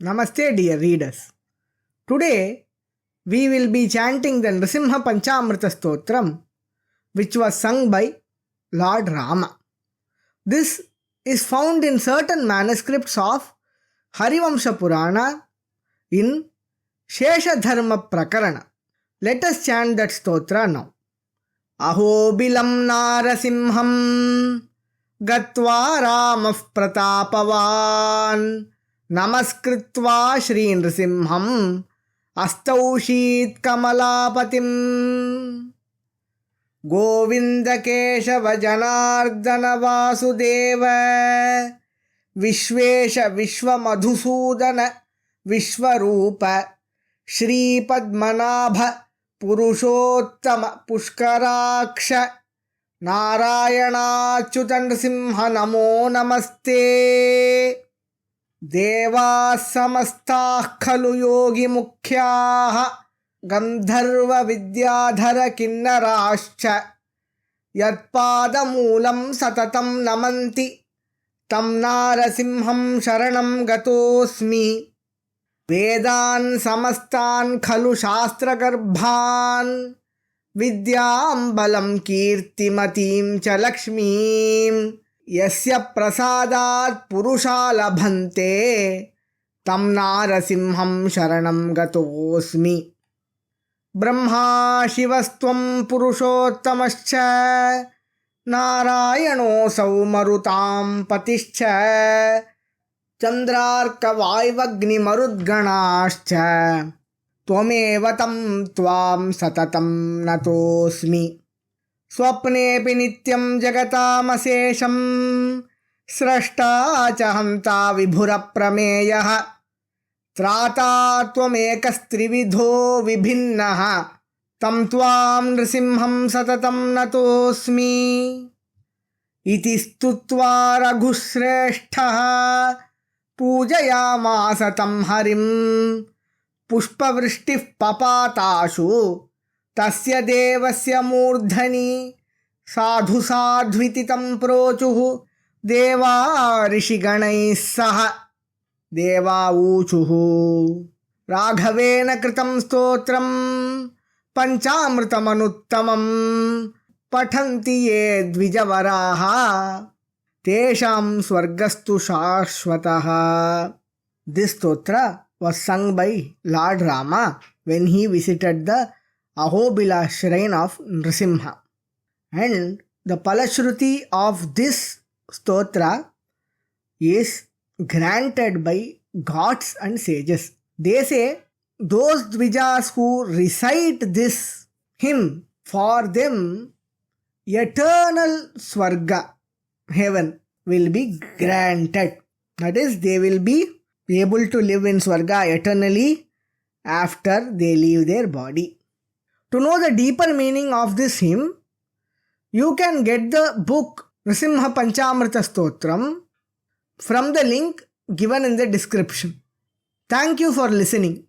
Namaste, dear readers. Today we will be chanting the Nrisimha Panchamrita Stotram, which was sung by Lord Rama. This is found in certain manuscripts of Harivamsha Purana in Sheshadharma Prakarana. Let us chant that stotra now. Ahobilam Narasimham Gatva Ramah Pratapavan Namaskritva Shri Nrisimham Astaushit Kamalapatim Govinda Keshava Janardana Vasudeva Vishvesha Vishwamadhusudana Vishwarupa Shri Padmanabha Purushottama Pushkaraksha Narayana Chutansimha Namo Namaste Deva Samastah Khalu Yogi Mukhyaha Gandharva Vidyadhara Kinnarascha Yatpada Moolam Satatam Namanti Tam Narasimham Sharanam Gatosmi Vedan Samastan Khalu Shastra Garbhan Vidyam Balam Kirtimatim Cha Lakshmim Yasya Prasadat Purusha Labhante Tam Narasimham Sharanam Gatosmi Brahma Shivastvam Purushottamascha Narayano Saumarutam Patischa Chandrarka Vaivagni Marudganascha Tvamevatam Tvam Satatam Natosmi Swapnepi Nityam Jagatam Srashta Chahanta Vibhura Prameyaha Trata Tvamekastrividho Vibhinnaha Tam Tvam Nrisimham Satatam Natosmi Iti Stutva Raghusreshtaha Pujayamasa Tam Harim Pushpavrishtif Papatashu Tasya Devasya Murdhani Sadhu Sadhvititam Prochuhu Deva Rishiganai Saha Deva Uchuhu Raghavena Kritam Stotram Panchamritamanuttamam Pathanti ye Dvijavaraha Tesham Swargastu Shashvataha. This stotra was sung by Lord Rama when he visited the Ahobila shrine of Nrisimha. And the Palashruti of this stotra is granted by gods and sages. They say those Dvijas who recite this hymn, for them eternal Swarga, heaven, will be granted. That is, they will be able to live in Swarga eternally after they leave their body. To know the deeper meaning of this hymn, you can get the book Nrisimha Panchamrita Stotram from the link given in the description. Thank you for listening.